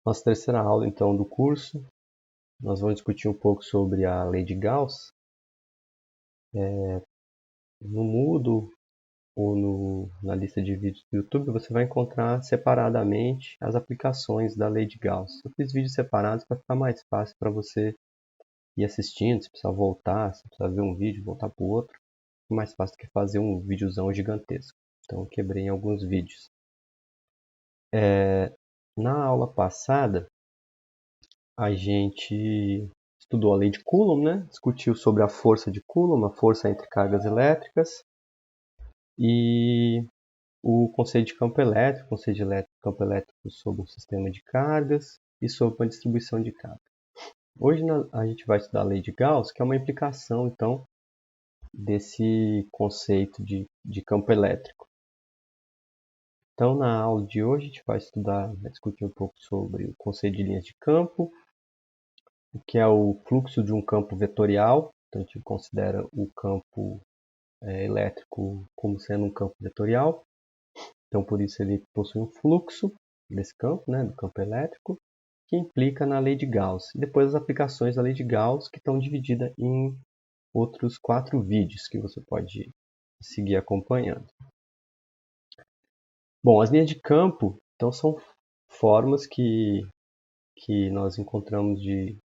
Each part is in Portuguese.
Nossa terceira aula, então, do curso, nós vamos discutir um pouco sobre a lei de Gauss. No Moodle ou na lista de vídeos do YouTube, você vai encontrar separadamente as aplicações da lei de Gauss. Eu fiz vídeos separados para ficar mais fácil para você ir assistindo, se precisar voltar, se precisar ver um vídeo, voltar para o outro. É mais fácil do que fazer um videozão gigantesco. Então, eu quebrei em alguns vídeos. Na aula passada, a gente estudou a lei de Coulomb, né? Discutiu sobre a força de Coulomb, a força entre cargas elétricas, e o conceito de campo elétrico, campo elétrico sobre um sistema de cargas e sobre uma distribuição de carga. Hoje a gente vai estudar a lei de Gauss, que é uma implicação, então, desse conceito de campo elétrico. Então, na aula de hoje, a gente vai discutir um pouco sobre o conceito de linhas de campo, o que é o fluxo de um campo vetorial. Então, a gente considera o campo elétrico como sendo um campo vetorial. Então, por isso ele possui um fluxo desse campo, né, do campo elétrico, que implica na lei de Gauss. E depois as aplicações da lei de Gauss, que estão divididas em outros 4 vídeos que você pode seguir acompanhando. Bom, as linhas de campo, então, são formas que nós encontramos de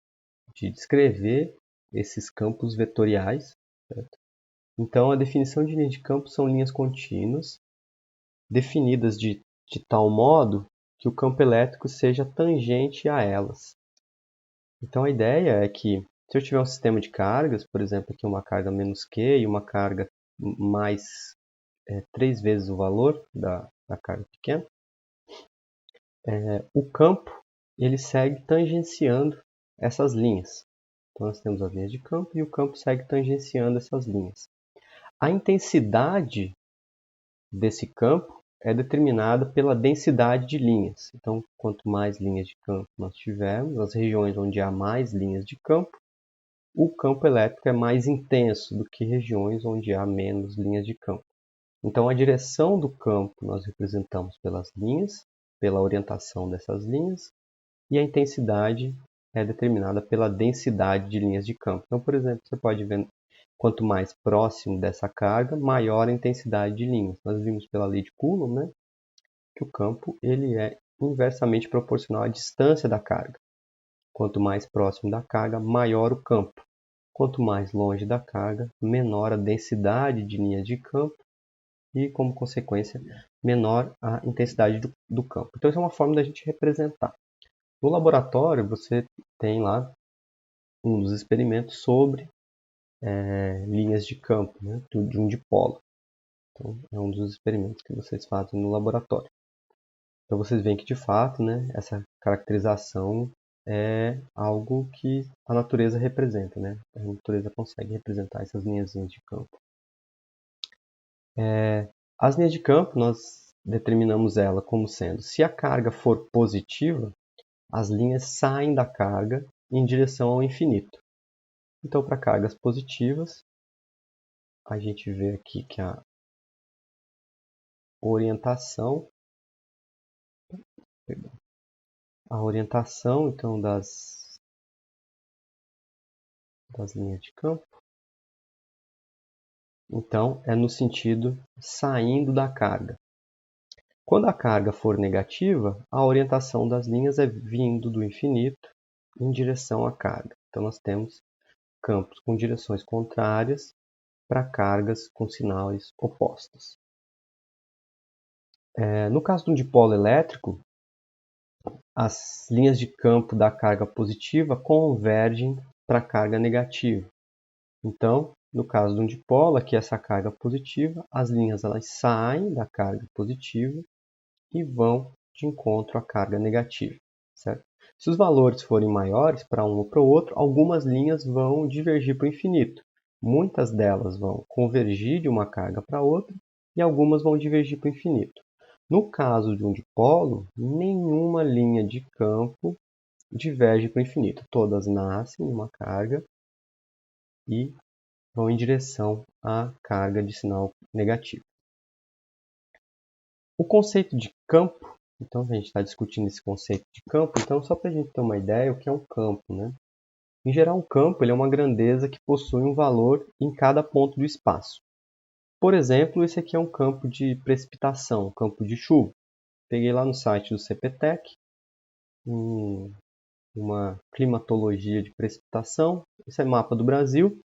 descrever esses campos vetoriais. Certo? Então, a definição de linha de campo são linhas contínuas, definidas de tal modo que o campo elétrico seja tangente a elas. Então, a ideia é que, se eu tiver um sistema de cargas, por exemplo, aqui uma carga menos Q e uma carga mais 3 vezes o valor da carga pequena, o campo ele segue tangenciando essas linhas. Então, nós temos as linhas de campo e o campo segue tangenciando essas linhas. A intensidade desse campo é determinada pela densidade de linhas. Então, quanto mais linhas de campo nós tivermos, as regiões onde há mais linhas de campo, o campo elétrico é mais intenso do que regiões onde há menos linhas de campo. Então, a direção do campo nós representamos pelas linhas, pela orientação dessas linhas, e a intensidade é determinada pela densidade de linhas de campo. Então, por exemplo, você pode ver, quanto mais próximo dessa carga, maior a intensidade de linhas. Nós vimos pela lei de Coulomb, né, que o campo ele é inversamente proporcional à distância da carga. Quanto mais próximo da carga, maior o campo. Quanto mais longe da carga, menor a densidade de linhas de campo e, como consequência, menor a intensidade do campo. Então, isso é uma forma da gente representar. No laboratório, você tem lá um dos experimentos sobre linhas de campo, né, de um dipolo. Então, é um dos experimentos que vocês fazem no laboratório. Então, vocês veem que, de fato, né, essa caracterização é algo que a natureza representa. Né? A natureza consegue representar essas linhazinhas de campo. As linhas de campo, nós determinamos ela como sendo, se a carga for positiva, as linhas saem da carga em direção ao infinito. Então, para cargas positivas, a gente vê aqui que a orientação então das linhas de campo, então é no sentido saindo da carga. Quando a carga for negativa, a orientação das linhas é vindo do infinito em direção à carga. Então nós temos campos com direções contrárias para cargas com sinais opostos. No caso de um dipolo elétrico, as linhas de campo da carga positiva convergem para a carga negativa. Então, no caso de um dipolo, aqui essa carga positiva, as linhas elas saem da carga positiva e vão de encontro à carga negativa. Certo? Se os valores forem maiores para um ou para o outro, algumas linhas vão divergir para o infinito. Muitas delas vão convergir de uma carga para outra e algumas vão divergir para o infinito. No caso de um dipolo, nenhuma linha de campo diverge para o infinito. Todas nascem em uma carga e vão em direção à carga de sinal negativo. O conceito de campo, Então, a gente está discutindo esse conceito de campo. Então, só para a gente ter uma ideia, o que é um campo, né? Em geral, um campo ele é uma grandeza que possui um valor em cada ponto do espaço. Por exemplo, esse aqui é um campo de precipitação, um campo de chuva. Peguei lá no site do CPTEC, uma climatologia de precipitação. Esse é o mapa do Brasil.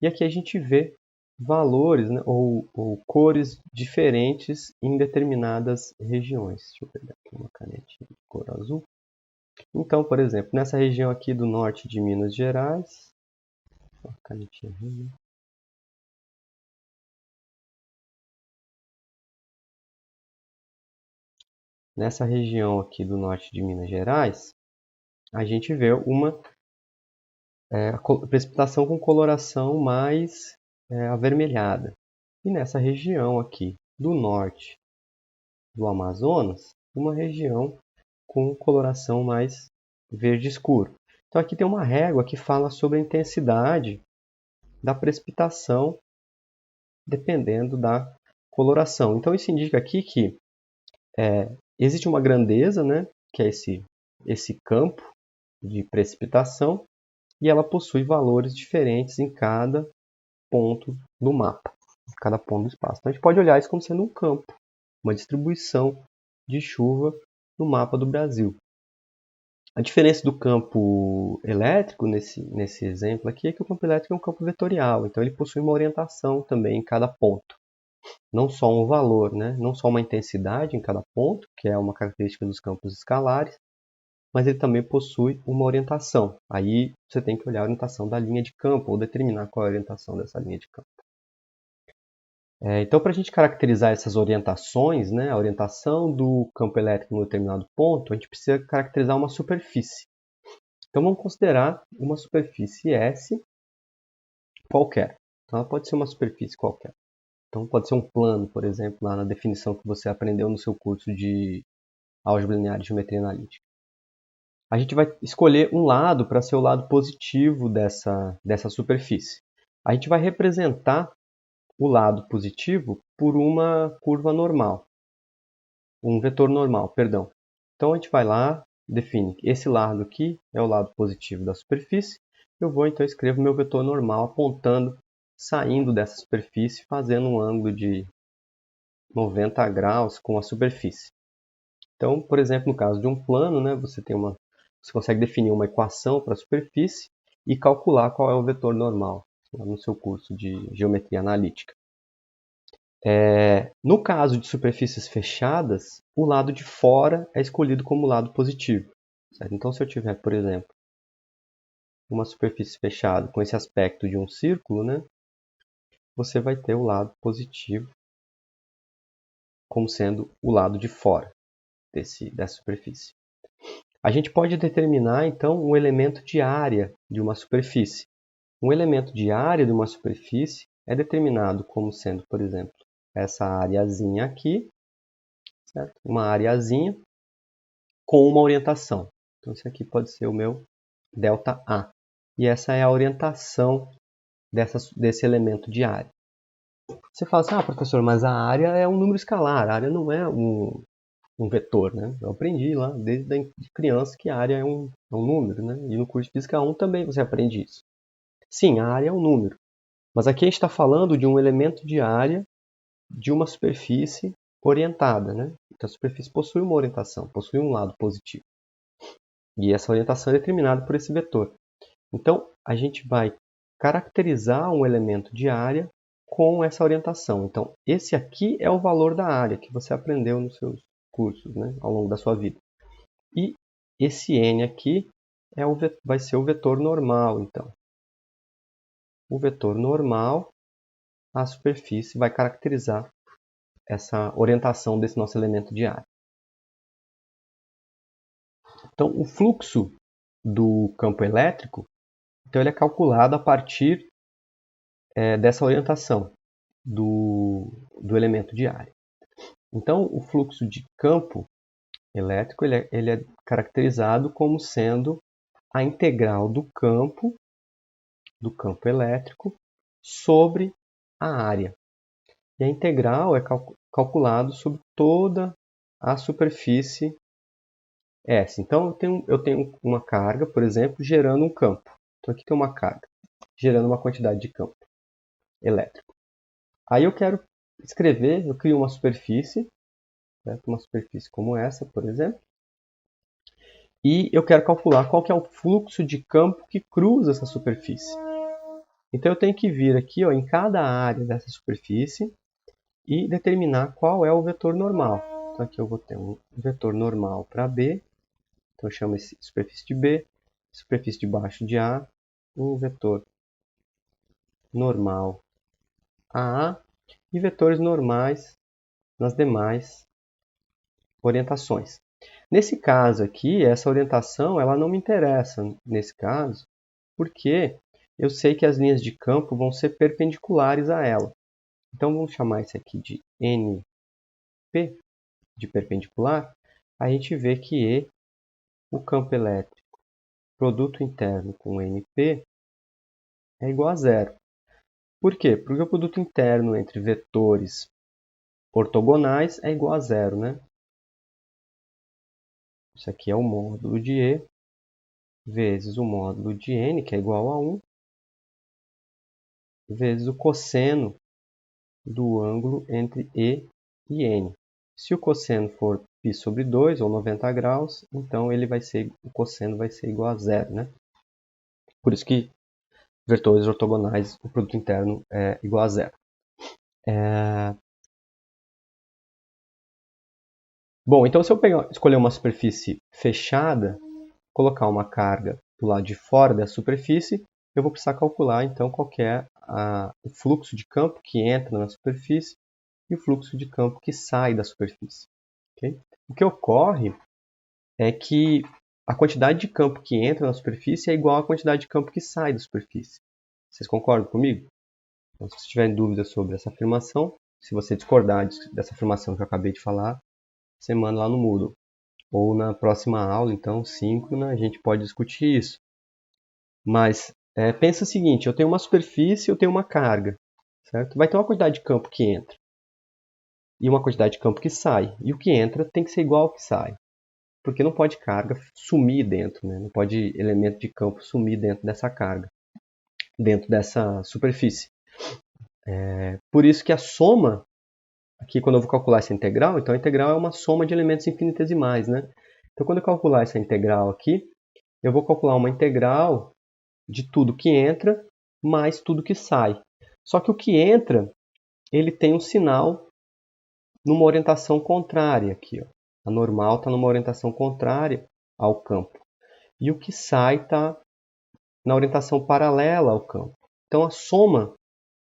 E aqui a gente vê valores, né, ou cores diferentes em determinadas regiões. Deixa eu pegar aqui uma canetinha de cor azul. Então, por exemplo, nessa região aqui do norte de Minas Gerais, uma canetinha azul, né? Nessa região aqui do norte de Minas Gerais, a gente vê uma precipitação com coloração mais avermelhada. E nessa região aqui do norte do Amazonas, uma região com coloração mais verde escuro. Então aqui tem uma régua que fala sobre a intensidade da precipitação dependendo da coloração. Então isso indica aqui que existe uma grandeza, né, que é esse campo de precipitação, e ela possui valores diferentes em cada ponto do mapa, em cada ponto do espaço. Então a gente pode olhar isso como sendo um campo, uma distribuição de chuva no mapa do Brasil. A diferença do campo elétrico, nesse exemplo aqui, é que o campo elétrico é um campo vetorial, então ele possui uma orientação também em cada ponto. Não só um valor, né? Não só uma intensidade em cada ponto, que é uma característica dos campos escalares, mas ele também possui uma orientação. Aí você tem que olhar a orientação da linha de campo, ou determinar qual é a orientação dessa linha de campo. Então, para a gente caracterizar essas orientações, né, a orientação do campo elétrico em um determinado ponto, a gente precisa caracterizar uma superfície. Então, vamos considerar uma superfície S qualquer. Então, ela pode ser uma superfície qualquer. Então, pode ser um plano, por exemplo, lá na definição que você aprendeu no seu curso de álgebra linear e geometria analítica. A gente vai escolher um lado para ser o lado positivo dessa superfície. A gente vai representar o lado positivo por uma curva normal, um vetor normal, perdão. Então a gente vai lá, define esse lado aqui é o lado positivo da superfície. Eu vou então escrever meu vetor normal apontando, saindo dessa superfície, fazendo um ângulo de 90 graus com a superfície. Então, por exemplo, no caso de um plano, né, você consegue definir uma equação para a superfície e calcular qual é o vetor normal, lá no seu curso de geometria analítica. No caso de superfícies fechadas, o lado de fora é escolhido como lado positivo. Certo? Então, se eu tiver, por exemplo, uma superfície fechada com esse aspecto de um círculo, né, você vai ter o lado positivo como sendo o lado de fora dessa superfície. A gente pode determinar, então, um elemento de área de uma superfície. Um elemento de área de uma superfície é determinado como sendo, por exemplo, essa areazinha aqui, certo? Uma areazinha com uma orientação. Então, esse aqui pode ser o meu ΔA. E essa é a orientação desse elemento de área. Você fala assim, professor, mas a área é um número escalar, a área não é um vetor, né? Eu aprendi lá, desde criança, que a área é um número, né? E no curso de Física 1 também você aprende isso. Sim, a área é um número. Mas aqui a gente está falando de um elemento de área de uma superfície orientada, né? Então a superfície possui uma orientação, possui um lado positivo. E essa orientação é determinada por esse vetor. Então a gente vai caracterizar um elemento de área com essa orientação. Então esse aqui é o valor da área que você aprendeu nos seus cursos, né? Ao longo da sua vida. E esse n aqui vai ser o vetor normal, então. O vetor normal, a superfície vai caracterizar essa orientação desse nosso elemento de área. Então, o fluxo do campo elétrico, então ele é calculado a partir dessa orientação do elemento de área. Então, o fluxo de campo elétrico ele é caracterizado como sendo a integral do campo elétrico sobre a área. E a integral é calculado sobre toda a superfície S. Então, eu tenho uma carga, por exemplo, gerando um campo. Então, aqui tem uma carga, gerando uma quantidade de campo elétrico. Aí eu quero escrever, eu crio uma superfície, certo? Uma superfície como essa, por exemplo. E eu quero calcular qual que é o fluxo de campo que cruza essa superfície. Então, eu tenho que vir aqui ó, em cada área dessa superfície e determinar qual é o vetor normal. Então, aqui eu vou ter um vetor normal para B. Então, eu chamo esse superfície de B, superfície de baixo de A, um vetor normal a A e vetores normais nas demais orientações. Nesse caso aqui, essa orientação ela não me interessa nesse caso, porque eu sei que as linhas de campo vão ser perpendiculares a ela. Então, vamos chamar isso aqui de NP, de perpendicular. A gente vê que E, o campo elétrico, produto interno com NP, é igual a zero. Por quê? Porque o produto interno entre vetores ortogonais é igual a zero, né? Isso aqui é o módulo de E vezes o módulo de N, que é igual a 1, vezes o cosseno do ângulo entre E e N. Se o cosseno for π sobre 2, ou 90 graus, então o cosseno vai ser igual a zero, né? Por isso que vetores ortogonais, o produto interno é igual a zero. Bom, então se eu escolher uma superfície fechada, colocar uma carga do lado de fora da superfície, eu vou precisar calcular então qual que é o fluxo de campo que entra na superfície e o fluxo de campo que sai da superfície. Okay? O que ocorre é que a quantidade de campo que entra na superfície é igual à quantidade de campo que sai da superfície. Vocês concordam comigo? Então, se vocês tiverem dúvidas sobre essa afirmação, se você discordar dessa afirmação que eu acabei de falar, você manda lá no Moodle. Ou na próxima aula, então, síncrona, a gente pode discutir isso. Mas pensa o seguinte, eu tenho uma superfície, eu tenho uma carga, certo? Vai ter uma quantidade de campo que entra e uma quantidade de campo que sai. E o que entra tem que ser igual ao que sai. Porque não pode carga sumir dentro, né? Não pode elemento de campo sumir dentro dessa carga, dentro dessa superfície. Por isso que a soma, aqui quando eu vou calcular essa integral, então a integral é uma soma de elementos infinitesimais, né? Então quando eu calcular essa integral aqui, eu vou calcular uma integral de tudo que entra mais tudo que sai. Só que o que entra, ele tem um sinal numa orientação contrária aqui. Ó. A normal está numa orientação contrária ao campo. E o que sai está na orientação paralela ao campo. Então a soma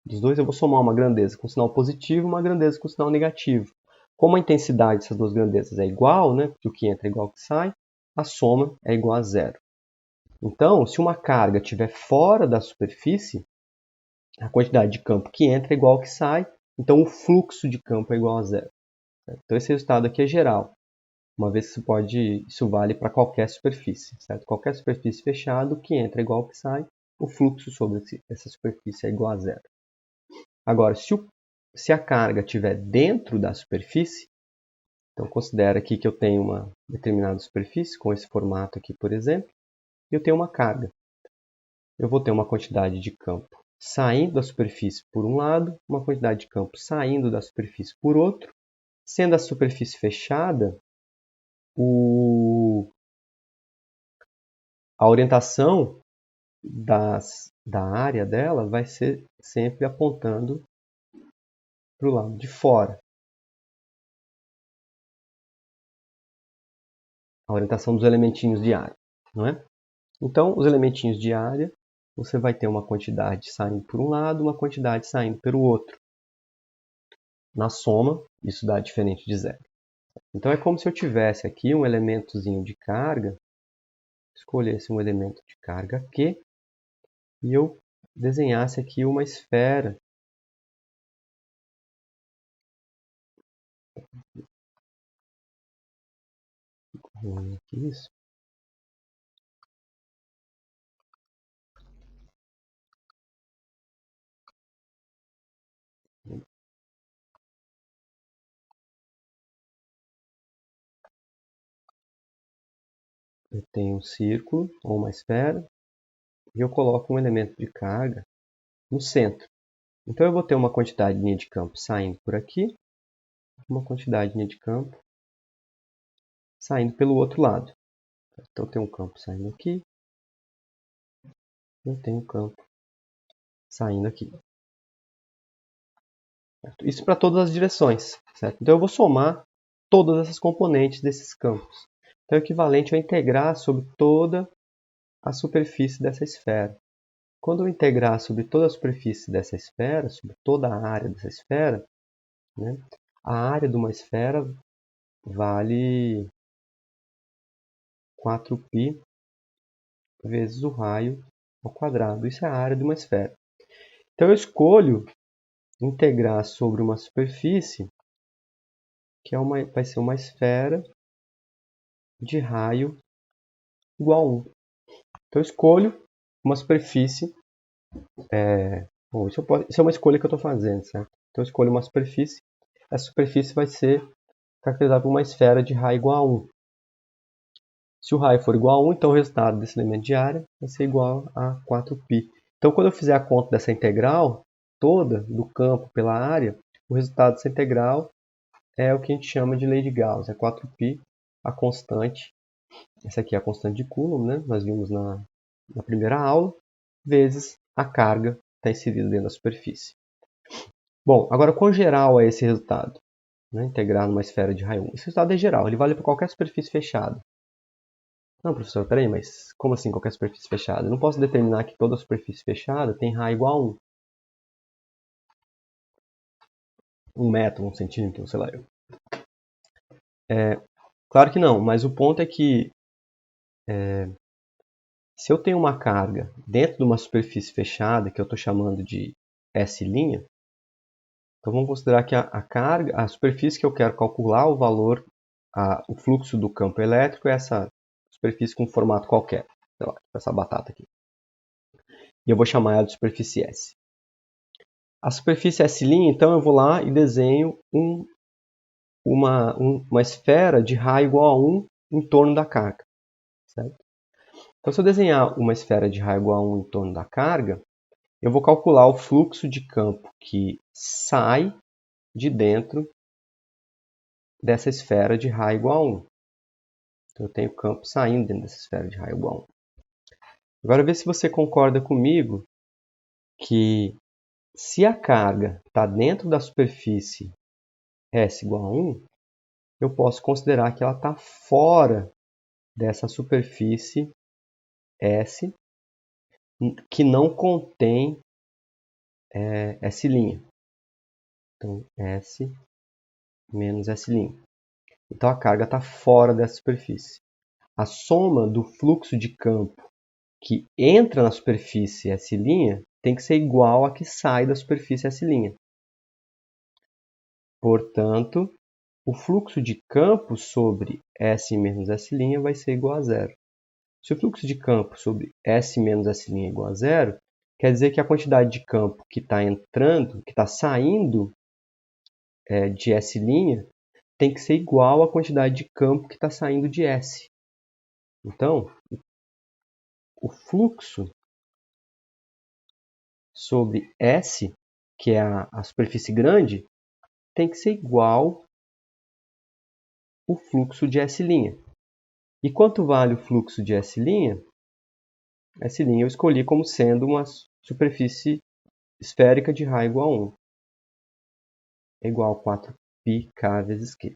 dos dois, eu vou somar uma grandeza com sinal positivo e uma grandeza com sinal negativo. Como a intensidade dessas duas grandezas é igual, né, que o que entra é igual ao que sai, a soma é igual a zero. Então, se uma carga estiver fora da superfície, a quantidade de campo que entra é igual ao que sai, então o fluxo de campo é igual a zero. Certo? Então esse resultado aqui é geral, uma vez que isso vale para qualquer superfície. Certo? Qualquer superfície fechada, o que entra é igual ao que sai, o fluxo sobre essa superfície é igual a zero. Agora, se a carga estiver dentro da superfície, então considera aqui que eu tenho uma determinada superfície, com esse formato aqui, por exemplo, e eu tenho uma carga. Eu vou ter uma quantidade de campo saindo da superfície por um lado, uma quantidade de campo saindo da superfície por outro. Sendo a superfície fechada, a orientação da área dela vai ser sempre apontando para o lado de fora. A orientação dos elementinhos de área, não é? Então, os elementinhos de área, você vai ter uma quantidade saindo por um lado, uma quantidade saindo pelo outro. Na soma, isso dá diferente de zero. Então, é como se eu tivesse aqui um elementozinho de carga, escolhesse um elemento de carga Q, e eu desenhasse aqui uma esfera. Isso. eu tenho um círculo ou uma esfera e eu coloco um elemento de carga no centro. Então eu vou ter uma quantidade de campo saindo por aqui, uma quantidade de campo saindo pelo outro lado. Então eu tenho um campo saindo aqui, eu tenho um campo saindo aqui. Certo? Isso para todas as direções. Certo? Então eu vou somar todas essas componentes desses campos. Então é equivalente a integrar sobre toda a superfície dessa esfera. Quando eu integrar sobre toda a superfície dessa esfera, sobre toda a área dessa esfera, né, a área de uma esfera vale 4π vezes o raio ao quadrado. Isso é a área de uma esfera. Então eu escolho integrar sobre uma superfície que vai ser uma esfera de raio igual a 1. Então eu escolho uma superfície. Bom, isso é uma escolha que eu estou fazendo, certo? Então eu escolho uma superfície. Essa superfície vai ser caracterizada por uma esfera de raio igual a 1. Se o raio for igual a 1, então o resultado desse elemento de área vai ser igual a 4π. Então quando eu fizer a conta dessa integral toda do campo pela área, o resultado dessa integral é o que a gente chama de lei de Gauss. É 4π, a constante. Essa aqui é a constante de Coulomb, né? Nós vimos na primeira aula, vezes a carga que está inserida dentro da superfície. Bom, agora quão geral é esse resultado? Né? Integrar numa esfera de raio 1. Esse resultado é geral, ele vale para qualquer superfície fechada. Não, professor, peraí, mas como assim qualquer superfície fechada? Eu não posso determinar que toda superfície fechada tem raio igual a 1. 1 metro, 1 centímetro, sei lá. Claro que não, mas o ponto é que se eu tenho uma carga dentro de uma superfície fechada, que eu estou chamando de S', então vamos considerar que a carga, a superfície que eu quero calcular o valor, o fluxo do campo elétrico é essa superfície com um formato qualquer, sei lá, essa batata aqui. E eu vou chamar ela de superfície S. A superfície S', então eu vou lá e desenho uma esfera de raio igual a 1 em torno da carga. Certo? Então, se eu desenhar uma esfera de raio igual a 1 em torno da carga, eu vou calcular o fluxo de campo que sai de dentro dessa esfera de raio igual a 1. Então, eu tenho campo saindo dentro dessa esfera de raio igual a 1. Agora, vê se você concorda comigo que se a carga está dentro da superfície S igual a 1, eu posso considerar que ela está fora dessa superfície S que não contém S'. Então, S menos S'. Então, a carga está fora dessa superfície. A soma do fluxo de campo que entra na superfície S' tem que ser igual a que sai da superfície S'. Portanto, o fluxo de campo sobre S menos S' vai ser igual a zero. Se o fluxo de campo sobre S menos S' é igual a zero, quer dizer que a quantidade de campo que está entrando, que está saindo de S' tem que ser igual à quantidade de campo que está saindo de S. Então, o fluxo sobre S, que é a superfície grande, tem que ser igual ao fluxo de S'. E quanto vale o fluxo de S'? S' eu escolhi como sendo uma superfície esférica de raio igual a 1. É igual a 4πk vezes Q.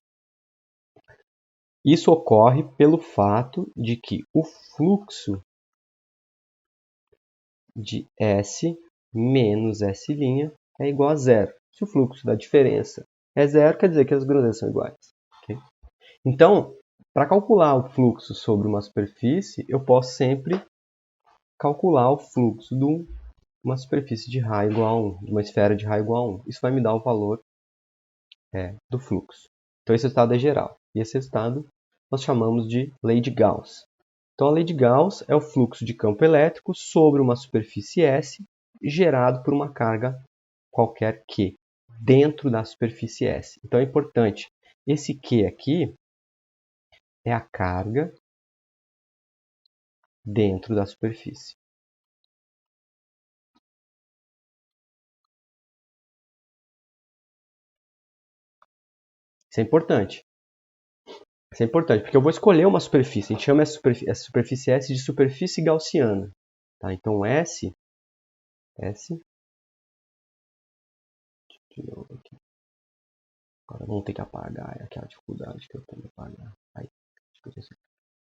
Isso ocorre pelo fato de que o fluxo de S menos S' é igual a zero. Se o fluxo da diferença é zero, quer dizer que as grandezas são iguais. Okay? Então, para calcular o fluxo sobre uma superfície, eu posso sempre calcular o fluxo de uma superfície de raio igual a 1, de uma esfera de raio igual a 1. Isso vai me dar o valor do fluxo. Então, esse resultado é geral. E esse resultado nós chamamos de lei de Gauss. Então, a lei de Gauss é o fluxo de campo elétrico sobre uma superfície S gerado por uma carga qualquer Q dentro da superfície S. Então, é importante. Esse Q aqui é a carga dentro da superfície. Isso é importante. Isso é importante, porque eu vou escolher uma superfície. A gente chama essa superfície S de superfície gaussiana. Tá? Então, S... De novo aqui. Agora vamos ter que apagar. É aquela dificuldade que eu tenho de apagar. Aí, acho que eu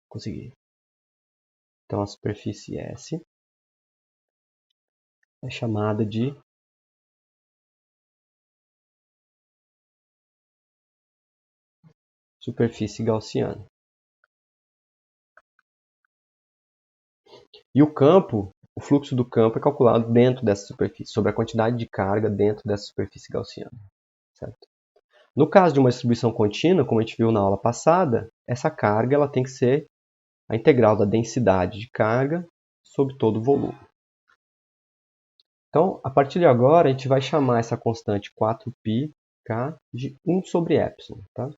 consegui. Então, a superfície S é chamada de superfície gaussiana. E o campo, o fluxo do campo é calculado dentro dessa superfície, sobre a quantidade de carga dentro dessa superfície gaussiana. Certo? No caso de uma distribuição contínua, como a gente viu na aula passada, essa carga ela tem que ser a integral da densidade de carga sobre todo o volume. Então, a partir de agora, a gente vai chamar essa constante 4πk de 1 sobre epsilon. Tá?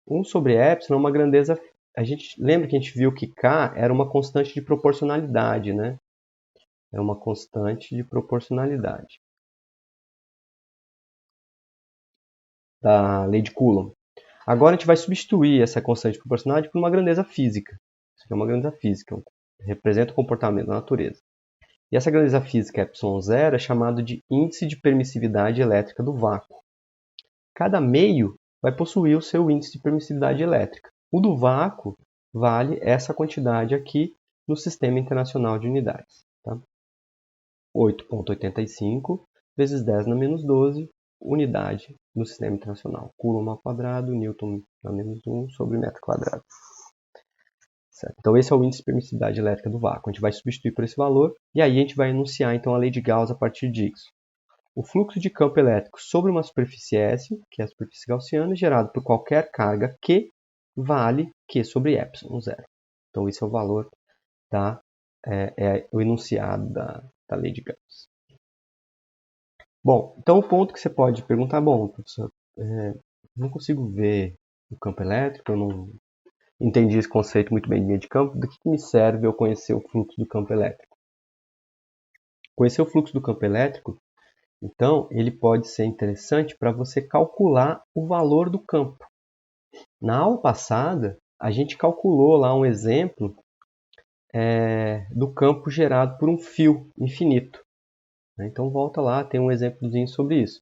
1 sobre epsilon é uma grandeza... lembra que a gente viu que k era uma constante de proporcionalidade, né? É uma constante de proporcionalidade da lei de Coulomb. Agora a gente vai substituir essa constante de proporcionalidade por uma grandeza física. Isso aqui é uma grandeza física, representa o comportamento da natureza. E essa grandeza física ε0 é chamado de índice de permissividade elétrica do vácuo. Cada meio vai possuir o seu índice de permissividade elétrica. O do vácuo vale essa quantidade aqui no Sistema Internacional de Unidades. Tá? 8,85 vezes 10 na menos 12 unidade no Sistema Internacional. Coulomb ao quadrado, Newton na menos 1 sobre metro quadrado. Certo? Então esse é o índice de permissividade elétrica do vácuo. A gente vai substituir por esse valor e aí a gente vai enunciar então a lei de Gauss a partir disso. O fluxo de campo elétrico sobre uma superfície S, que é a superfície gaussiana, gerado por qualquer carga Q, vale Q sobre epsilon zero. Então esse é o valor o enunciado da lei de Gauss. Bom, então o ponto que você pode perguntar, bom, professor, não consigo ver o campo elétrico, eu não entendi esse conceito muito bem de linha de campo, do que me serve eu conhecer o fluxo do campo elétrico? Conhecer o fluxo do campo elétrico, então, ele pode ser interessante para você calcular o valor do campo. Na aula passada, a gente calculou lá um exemplo do campo gerado por um fio infinito. Então, volta lá, tem um exemplozinho sobre isso.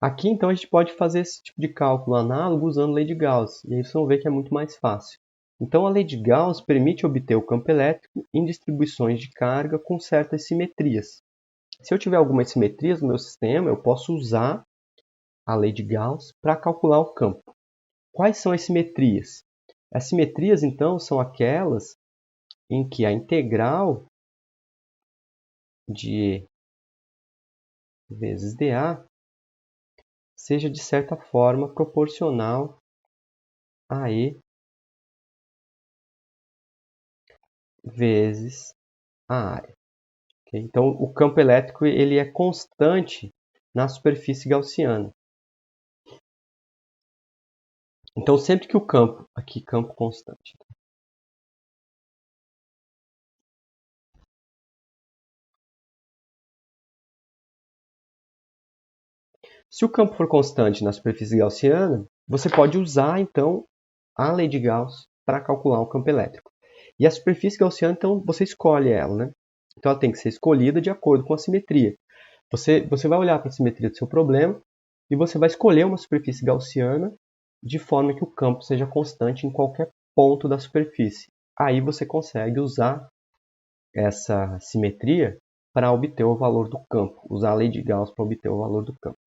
Aqui, então, a gente pode fazer esse tipo de cálculo análogo usando a lei de Gauss. E aí vocês vão ver que é muito mais fácil. Então, a lei de Gauss permite obter o campo elétrico em distribuições de carga com certas simetrias. Se eu tiver algumas simetrias no meu sistema, eu posso usar a lei de Gauss para calcular o campo. Quais são as simetrias? As simetrias, então, são aquelas em que a integral de E vezes dA seja, de certa forma, proporcional a E vezes a área. Okay? Então, o campo elétrico ele é constante na superfície gaussiana. Então, sempre que o campo... Aqui, campo constante. Se o campo for constante na superfície gaussiana, você pode usar, então, a lei de Gauss para calcular o campo elétrico. E a superfície gaussiana, então, você escolhe ela, né? Então, ela tem que ser escolhida de acordo com a simetria. Você vai olhar para a simetria do seu problema e você vai escolher uma superfície gaussiana de forma que o campo seja constante em qualquer ponto da superfície. Aí você consegue usar essa simetria para obter o valor do campo, usar a lei de Gauss para obter o valor do campo.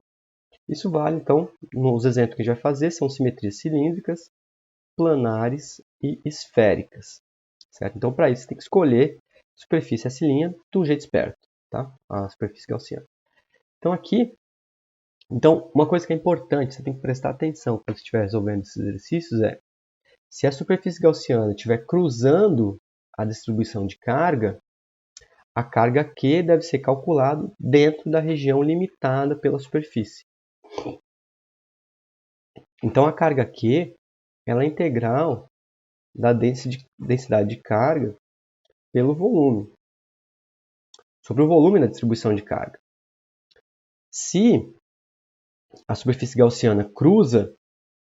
Isso vale, então, nos exemplos que a gente vai fazer, são simetrias cilíndricas, planares e esféricas. Certo? Então, para isso, você tem que escolher superfície S' de um jeito esperto, tá? A superfície gaussiana. Então, aqui, uma coisa que é importante, você tem que prestar atenção quando você estiver resolvendo esses exercícios é, se a superfície gaussiana estiver cruzando a distribuição de carga, a carga Q deve ser calculada dentro da região limitada pela superfície. Então, a carga Q ela é integral da densidade de carga pelo volume, sobre o volume da distribuição de carga. Se a superfície gaussiana cruza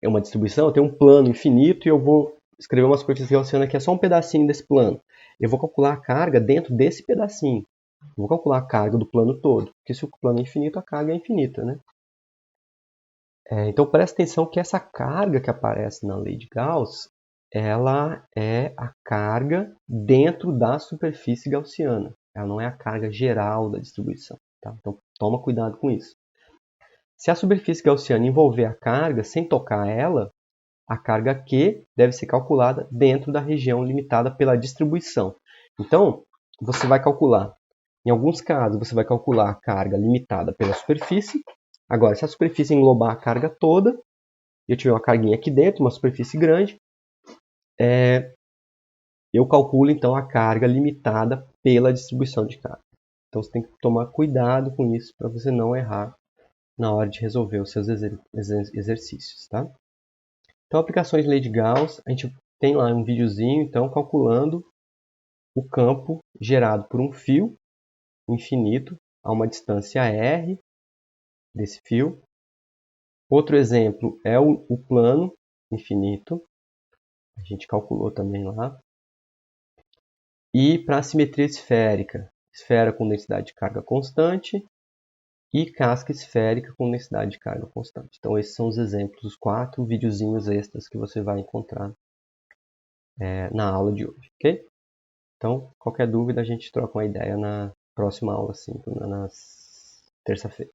uma distribuição, eu tenho um plano infinito e eu vou escrever uma superfície gaussiana que é só um pedacinho desse plano. Eu vou calcular a carga dentro desse pedacinho. Eu vou calcular a carga do plano todo, porque se o plano é infinito, a carga é infinita, né? Então presta atenção que essa carga que aparece na lei de Gauss, ela é a carga dentro da superfície gaussiana. Ela não é a carga geral da distribuição. Tá? Então toma cuidado com isso. Se a superfície gaussiana envolver a carga sem tocar ela, a carga Q deve ser calculada dentro da região limitada pela distribuição. Então, você vai calcular, em alguns casos, você vai calcular a carga limitada pela superfície. Agora, se a superfície englobar a carga toda, e eu tiver uma carguinha aqui dentro, uma superfície grande, eu calculo então a carga limitada pela distribuição de carga. Então você tem que tomar cuidado com isso para você não errar na hora de resolver os seus exercícios, tá? Então, aplicações de lei de Gauss, a gente tem lá um videozinho, então, calculando o campo gerado por um fio infinito a uma distância r desse fio. Outro exemplo é o plano infinito, a gente calculou também lá. E para a simetria esférica, esfera com densidade de carga constante e casca esférica com densidade de carga constante. Então esses são os exemplos, os 4 videozinhos extras que você vai encontrar na aula de hoje, ok? Então, qualquer dúvida a gente troca uma ideia na próxima aula, assim, na terça-feira.